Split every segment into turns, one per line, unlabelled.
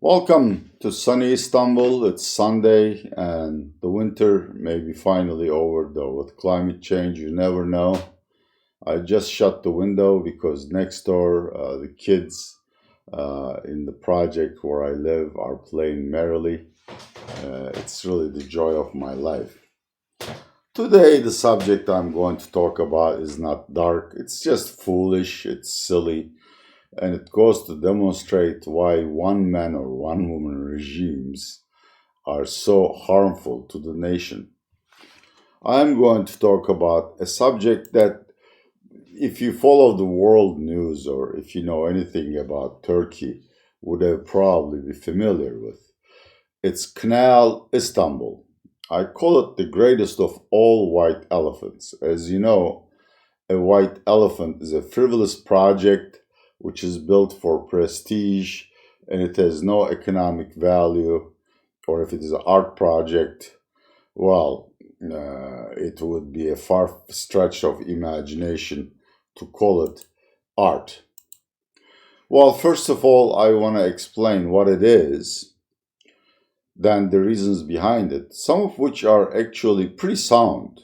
Welcome to sunny Istanbul. It's Sunday and the winter may be finally over, though with climate change, you never know. I just shut the window because next door the kids in the project where I live are playing merrily. It's really the joy of my life. Today, the subject I'm going to talk about is not dark, it's just foolish, it's silly, and it goes to demonstrate why one man or one woman regimes are so harmful to the nation. I'm going to talk about a subject that, if you follow the world news or if you know anything about Turkey, would have probably be familiar with. It's Canal Istanbul. I call it the greatest of all white elephants. As you know, a white elephant is a frivolous project which is built for prestige and it has no economic value, or if it is an art project, well, it would be a far stretch of imagination to call it art. Well, first of all, I want to explain what it is, then the reasons behind it, some of which are actually pretty sound.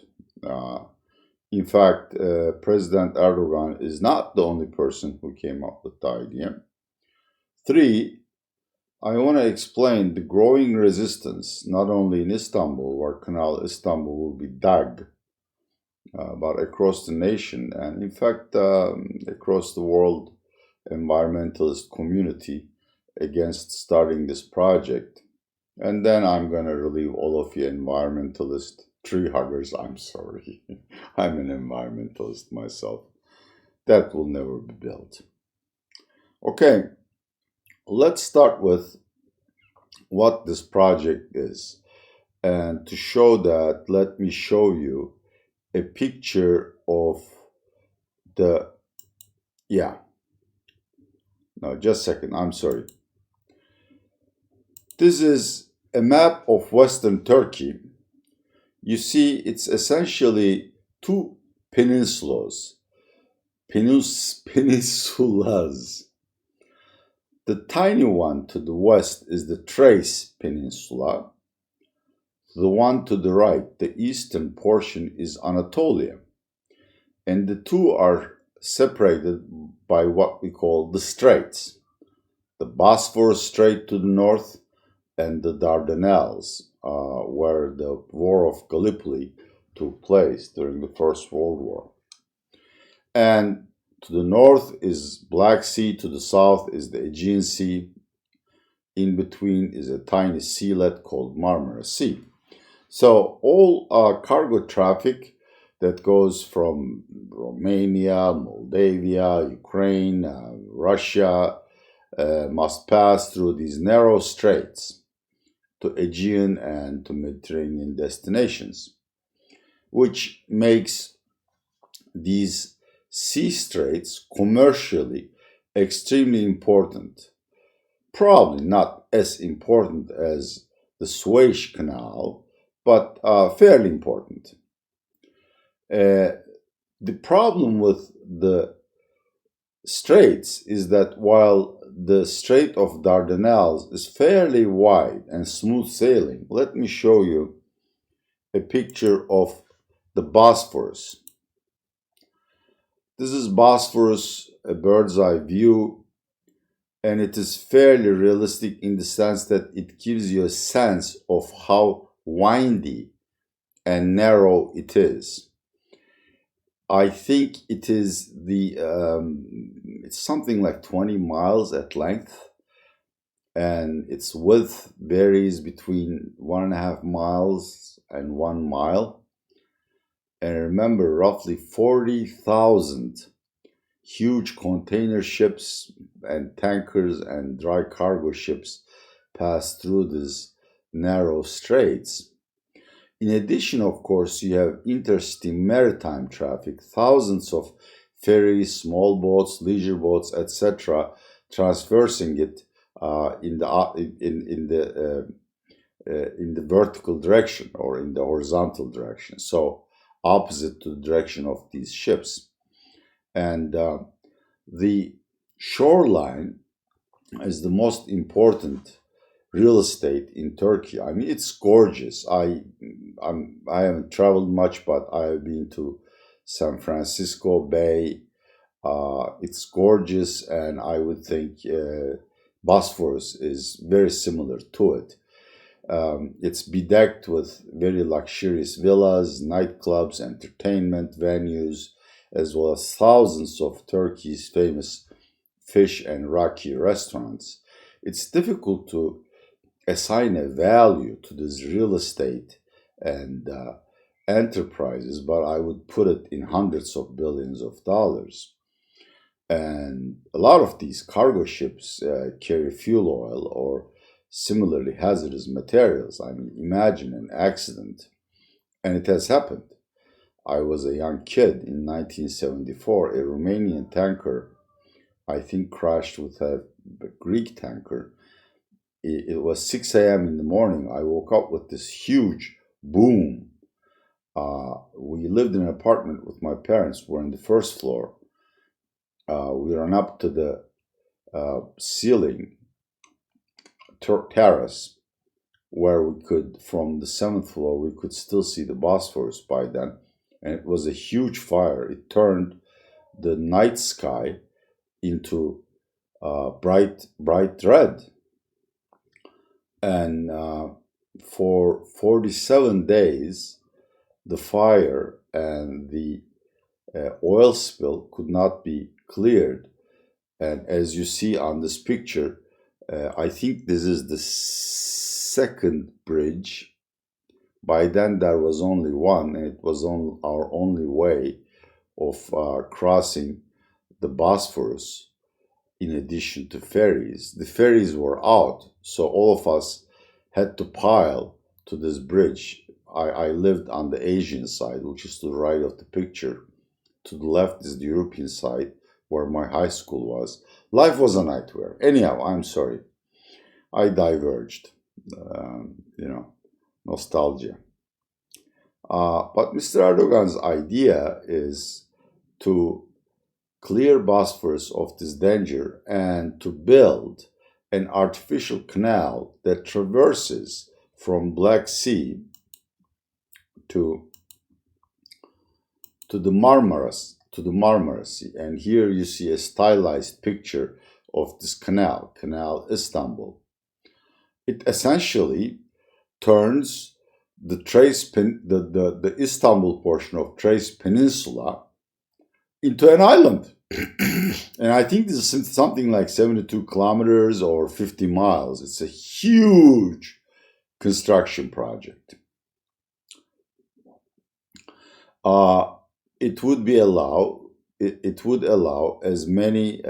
In fact, President Erdogan is not the only person who came up with the idea. Three, I want to explain the growing resistance, not only in Istanbul, where Canal Istanbul will be dug, but across the nation and, in fact, across the world environmentalist community against starting this project. And then I'm going to relieve all of you environmentalist tree huggers. I'm sorry. I'm an environmentalist myself. That will never be built. Okay, let's start with what this project is. And to show that, let me show you a picture of the, no, just a second, I'm sorry. This is a map of Western Turkey. You see, it's essentially two peninsulas. Peninsulas. The tiny one to the west is the Thrace Peninsula. The one to the right, the eastern portion, is Anatolia. And the two are separated by what we call the straits. The Bosporus Strait to the north and the Dardanelles, where the War of Gallipoli took place during the First World War. And to the north is Black Sea, to the south is the Aegean Sea. In between is a tiny sealet called Marmara Sea. So all cargo traffic that goes from Romania, Moldavia, Ukraine, Russia, must pass through these narrow straits to Aegean and to Mediterranean destinations, which makes these sea straits commercially extremely important. Probably not as important as the Suez Canal, but fairly important. The problem with the straits is that while the Strait of Dardanelles is fairly wide and smooth sailing, let me show you a picture of the Bosphorus. This is Bosphorus, a bird's eye view, and it is fairly realistic in the sense that it gives you a sense of how windy and narrow it is. I think it is it's something like 20 miles at length, and its width varies between 1.5 miles and 1 mile. And remember, roughly 40,000 huge container ships and tankers and dry cargo ships pass through these narrow straits. In addition, of course, you have interstate maritime traffic, thousands of ferries, small boats, leisure boats, etc., traversing it in the vertical direction or in the horizontal direction, so opposite to the direction of these ships. And the shoreline is the most important real estate in Turkey. I mean, it's gorgeous. I haven't traveled much, but I've been to San Francisco Bay. It's gorgeous, and I would think Bosphorus is very similar to it. It's bedecked with very luxurious villas, nightclubs, entertainment venues, as well as thousands of Turkey's famous fish and rocky restaurants. It's difficult to assign a value to this real estate and enterprises, but I would put it in hundreds of billions of dollars. And a lot of these cargo ships carry fuel oil or similarly hazardous materials. I mean, imagine an accident, and it has happened. I was a young kid in 1974. A Romanian tanker, I think, crashed with a Greek tanker. It was 6 a.m. in the morning. I woke up with this huge boom. We lived in an apartment with my parents. We're on the first floor. We ran up to the ceiling terrace where we could, from the seventh floor, we could still see the Bosphorus by then. And it was a huge fire. It turned the night sky into bright red. And for 47 days, the fire and the oil spill could not be cleared. And as you see on this picture, I think this is the second bridge. By then, there was only one, and it was on our only way of crossing the Bosphorus in addition to ferries. The ferries were out, so all of us had to pile to this bridge. I lived on the Asian side, which is to the right of the picture. To the left is the European side, where my high school was. Life was a nightmare. Anyhow, I'm sorry. I diverged. Nostalgia. But Mr. Erdogan's idea is to clear Bosphorus of this danger and to build an artificial canal that traverses from Black Sea to the Marmara Sea. And here you see a stylized picture of this canal, Canal Istanbul. It essentially turns the Istanbul portion of Thrace Peninsula into an island. And I think this is something like 72 kilometers or 50 miles. It's a huge construction project. It would allow as many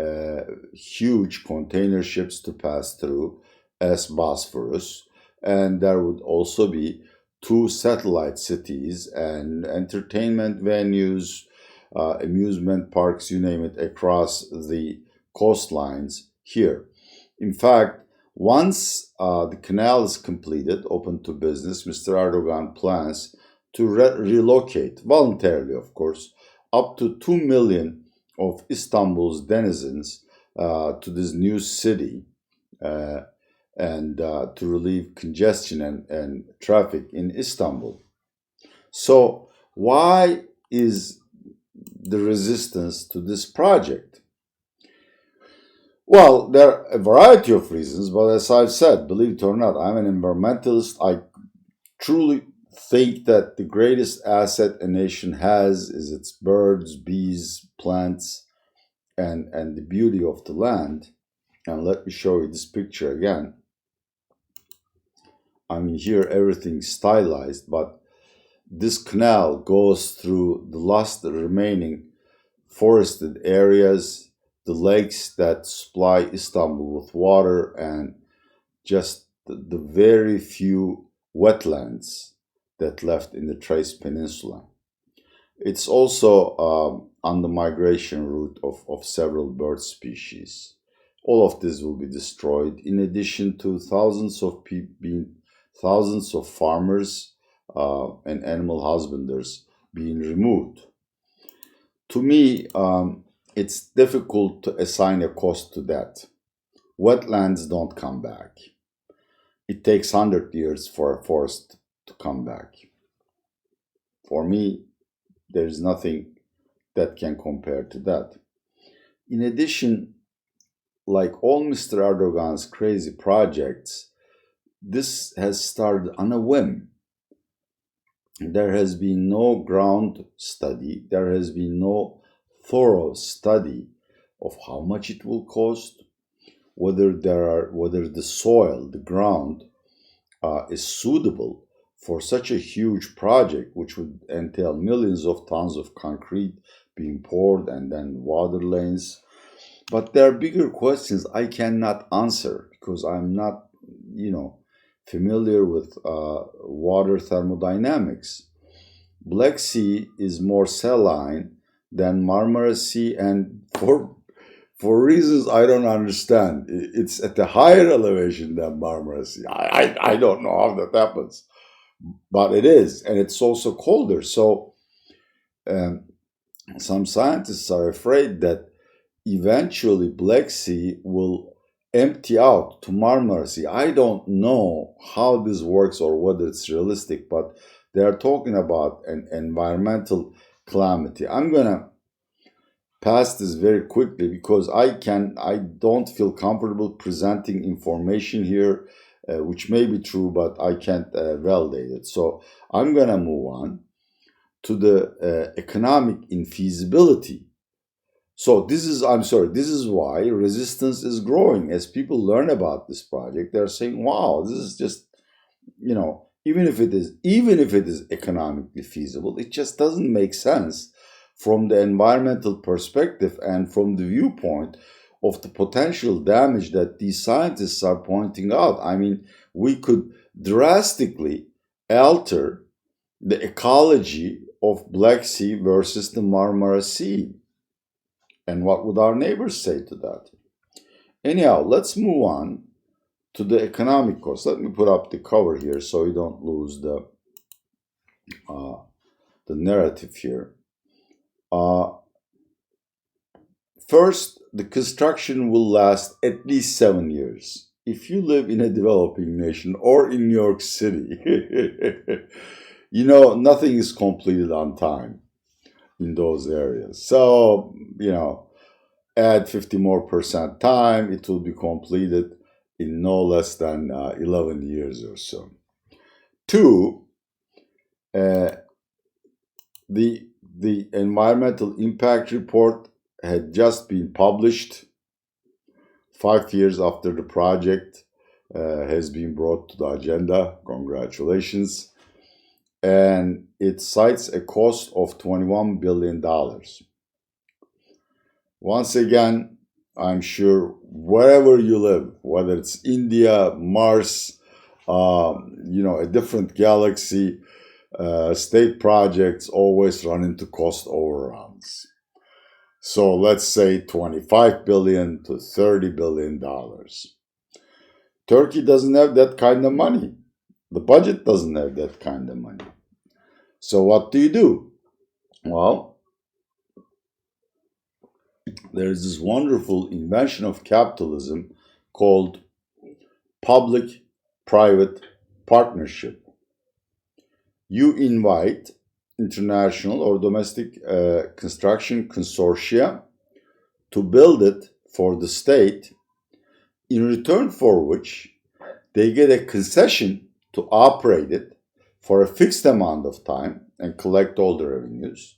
huge container ships to pass through as Bosphorus, and there would also be two satellite cities and entertainment venues, amusement parks, you name it, across the coastlines here. In fact, once the canal is completed, open to business, Mr. Erdogan plans to relocate, voluntarily of course, up to 2 million of Istanbul's denizens to this new city and to relieve congestion and traffic in Istanbul. So why is the resistance to this project? Well, there are a variety of reasons, but as I've said, believe it or not, I'm an environmentalist. I truly think that the greatest asset a nation has is its birds, bees, plants, and the beauty of the land. And let me show you this picture again. I mean, here everything's stylized, but this canal goes through the last remaining forested areas, the lakes that supply Istanbul with water, and just the very few wetlands that left in the Thrace Peninsula. It's also on the migration route of several bird species. All of this will be destroyed, in addition to thousands of farmers and animal husbanders being removed. To me, it's difficult to assign a cost to that. Wetlands don't come back. it takes 100 years for a forest to come back. For me, there's nothing that can compare to that. In addition, like all Mr. Erdogan's crazy projects, this has started on a whim. There has been no ground study, there has been no thorough study of how much it will cost, whether the soil, the ground, is suitable for such a huge project, which would entail millions of tons of concrete being poured and then water lanes. But there are bigger questions I cannot answer because I'm not, familiar with water thermodynamics. Black Sea is more saline than Marmara Sea, and for reasons I don't understand, it's at a higher elevation than Marmara Sea. I don't know how that happens, but it is, and it's also colder. So um, some scientists are afraid that eventually Black Sea will empty out to Marmara Sea. I don't know how this works or whether it's realistic, but they are talking about an environmental calamity. I'm gonna pass this very quickly because I don't feel comfortable presenting information here, which may be true, but I can't validate it. So I'm gonna move on to the economic infeasibility. So this is why resistance is growing. As people learn about this project, they're saying, wow, this is just, even if it is economically feasible, it just doesn't make sense from the environmental perspective and from the viewpoint of the potential damage that these scientists are pointing out. I mean, we could drastically alter the ecology of Black Sea versus the Marmara Sea. And what would our neighbors say to that? Anyhow, let's move on to the economic cost. Let me put up the cover here so you don't lose the narrative here. First, the construction will last at least 7 years. If you live in a developing nation or in New York City, nothing is completed on time in those areas. So, add 50% more time, it will be completed in no less than 11 years or so. Two, the environmental impact report had just been published 5 years after the project has been brought to the agenda. Congratulations. And it cites a cost of $21 billion. Once again, I'm sure wherever you live, whether it's India, Mars, a different galaxy, state projects always run into cost overruns. So let's say $25 billion to $30 billion. Turkey doesn't have that kind of money. The budget doesn't have that kind of money. So what do? Well, there's this wonderful invention of capitalism called public-private partnership. You invite international or domestic construction consortia to build it for the state, in return for which they get a concession to operate it for a fixed amount of time and collect all the revenues.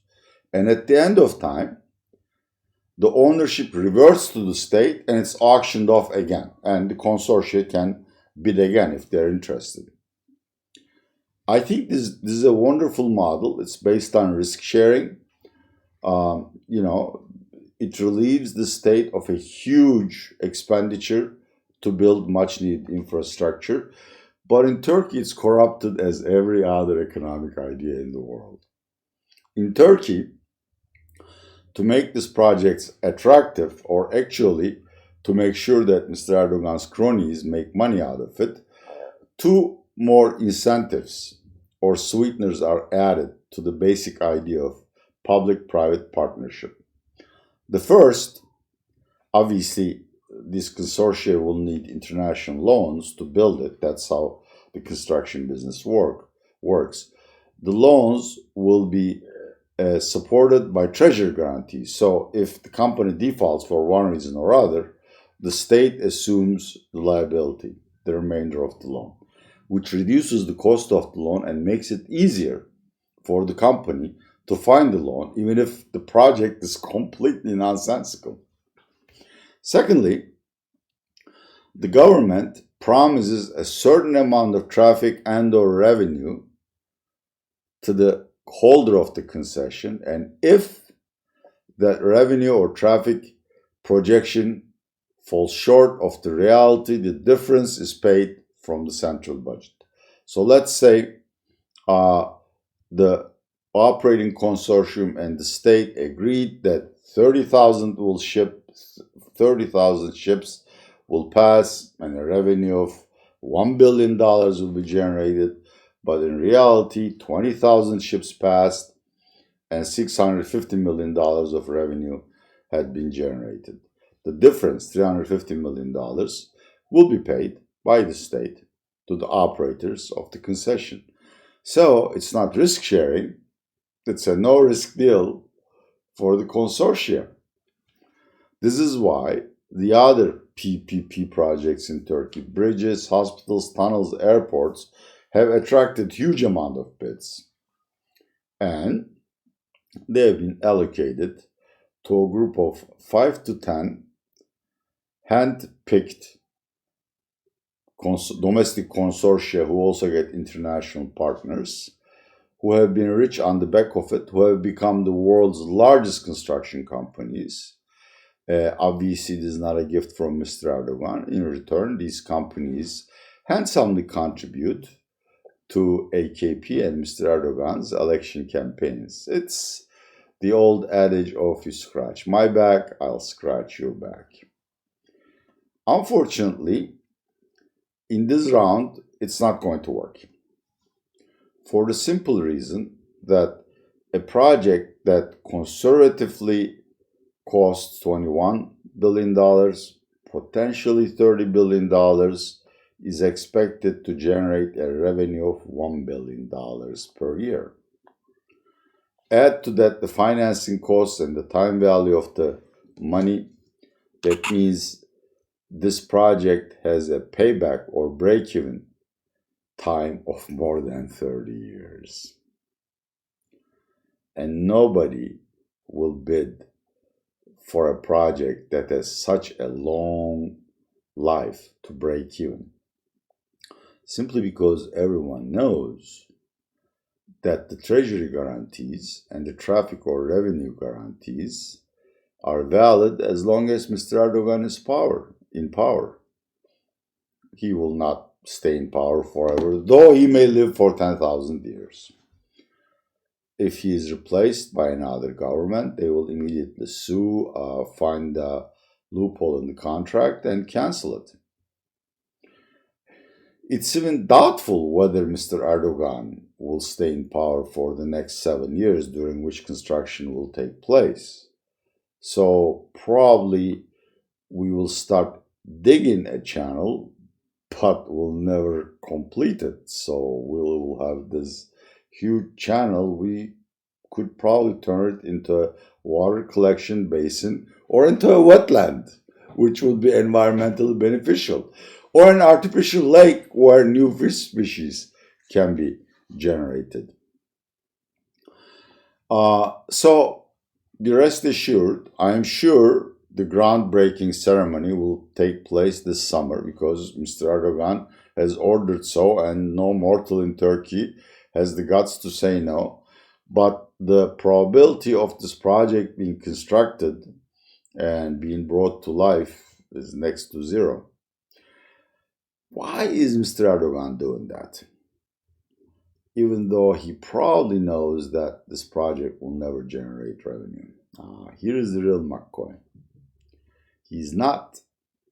And at the end of time, the ownership reverts to the state and it's auctioned off again. And the consortia can bid again if they're interested. I think this is a wonderful model. It's based on risk sharing. It relieves the state of a huge expenditure to build much needed infrastructure. But in Turkey, it's corrupted as every other economic idea in the world. In Turkey, to make these projects attractive, or actually to make sure that Mr. Erdogan's cronies make money out of it, two more incentives or sweeteners are added to the basic idea of public-private partnership. The first, obviously, these consortia will need international loans to build it. That's how the construction business works. The loans will be supported by Treasury guarantees. So if the company defaults for one reason or other, the state assumes the liability, the remainder of the loan, which reduces the cost of the loan and makes it easier for the company to find the loan, even if the project is completely nonsensical. Secondly, the government promises a certain amount of traffic and/or revenue to the holder of the concession, and if that revenue or traffic projection falls short of the reality, the difference is paid from the central budget. So let's say the operating consortium and the state agreed that 30,000 ships will pass and a revenue of $1 billion will be generated. But in reality, 20,000 ships passed and $650 million of revenue had been generated. The difference, $350 million, will be paid by the state to the operators of the concession. So it's not risk sharing, it's a no risk deal for the consortia. This is why the other PPP projects in Turkey, bridges, hospitals, tunnels, airports, have attracted huge amount of bids. And they have been allocated to a group of 5 to 10 hand-picked domestic consortia who also get international partners, who have been rich on the back of it, who have become the world's largest construction companies. Obviously, this is not a gift from Mr. Erdogan. In return, these companies handsomely contribute to AKP and Mr. Erdogan's election campaigns. It's the old adage of you scratch my back, I'll scratch your back. Unfortunately, in this round, it's not going to work. For the simple reason that a project that conservatively costs $21 billion, potentially $30 billion, is expected to generate a revenue of $1 billion per year. Add to that the financing costs and the time value of the money. That means this project has a payback or break-even time of more than 30 years. And nobody will bid for a project that has such a long life to break even. Simply because everyone knows that the Treasury guarantees and the traffic or revenue guarantees are valid as long as Mr. Erdogan is in power. He will not stay in power forever, though he may live for 10,000 years. If he is replaced by another government, they will immediately sue, find a loophole in the contract, and cancel it. It's even doubtful whether Mr. Erdogan will stay in power for the next 7 years, during which construction will take place. So probably we will start digging a channel, but we'll never complete it. So we'll have this huge channel. We could probably turn it into a water collection basin or into a wetland, which would be environmentally beneficial, or an artificial lake where new fish species can be generated. So be rest assured, I am sure the groundbreaking ceremony will take place this summer because Mr. Erdogan has ordered so, and no mortal in Turkey has the guts to say no. But the probability of this project being constructed and being brought to life is next to zero. Why is Mr. Erdogan doing that? Even though he probably knows that this project will never generate revenue. Here is the real McCoy. He's not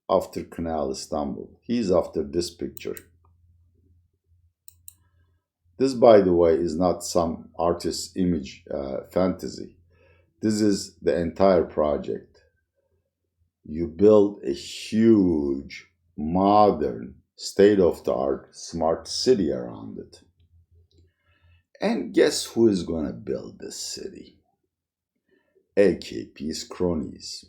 after Canal Istanbul. He's after this picture. This, by the way, is not some artist's image fantasy. This is the entire project. you build a huge, modern, state-of-the-art smart city around it. And guess who is going to build this city? AKP's cronies.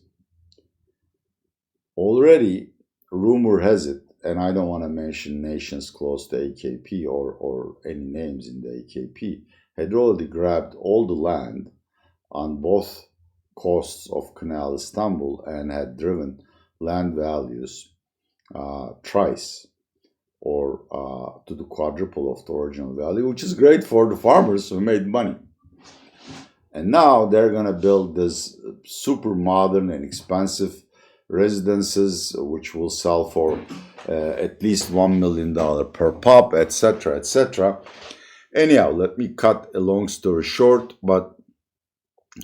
Already, rumor has it, and I don't want to mention nations close to AKP or any names in the AKP, had already grabbed all the land on both coasts of Canal Istanbul and had driven land values thrice or to the quadruple of the original value, which is great for the farmers who made money. And now they're going to build this super modern and expensive residences, which will sell for at least $1 million per pop, etc., etc. Anyhow, let me cut a long story short, but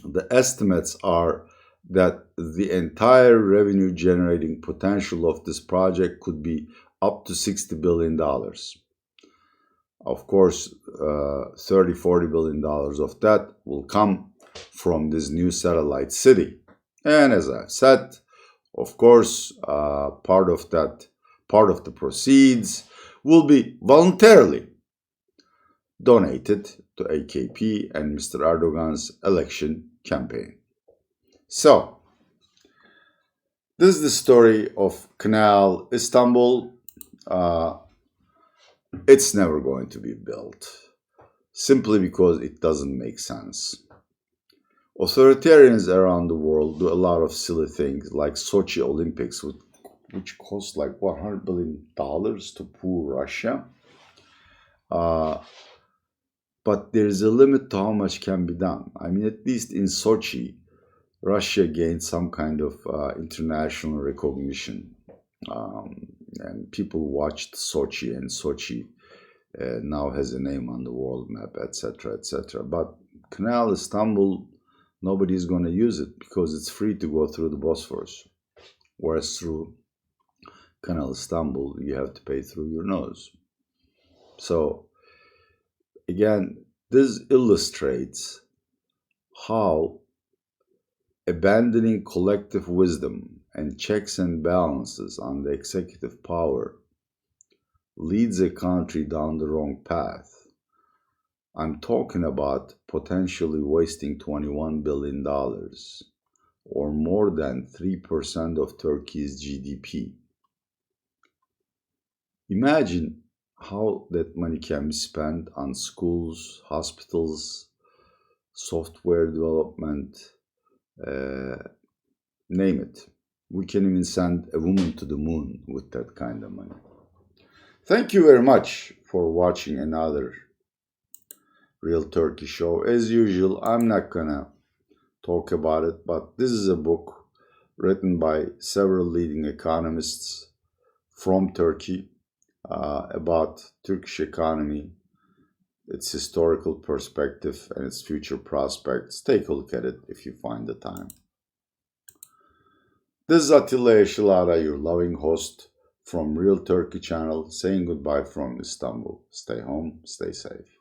the estimates are that the entire revenue generating potential of this project could be up to $60 billion. Of course, $30–40 billion of that will come from this new satellite city. And as I've said, of course, part of the proceeds will be voluntarily donated to AKP and Mr. Erdogan's election campaign. So, this is the story of Canal Istanbul. It's never going to be built, simply because it doesn't make sense. Authoritarians around the world do a lot of silly things, like Sochi Olympics, which cost like $100 billion to poor Russia. But there's a limit to how much can be done. I mean, at least in Sochi, Russia gained some kind of international recognition. And people watched Sochi, and Sochi now has a name on the world map, etc., etc. But Canal Istanbul, nobody is going to use it because it's free to go through the Bosphorus. Whereas through Canal Istanbul, you have to pay through your nose. So, again, this illustrates how abandoning collective wisdom and checks and balances on the executive power leads a country down the wrong path. I'm talking about potentially wasting $21 billion, or more than 3% of Turkey's GDP. Imagine how that money can be spent on schools, hospitals, software development, name it. We can even send a woman to the moon with that kind of money. Thank you very much for watching another Real Turkey show. As usual, I'm not gonna talk about it, but this is a book written by several leading economists from Turkey about Turkish economy, its historical perspective, and its future prospects. Take a look at it if you find the time. This is Atilla Yeşilara, your loving host from Real Turkey channel, saying goodbye from Istanbul. Stay home, stay safe.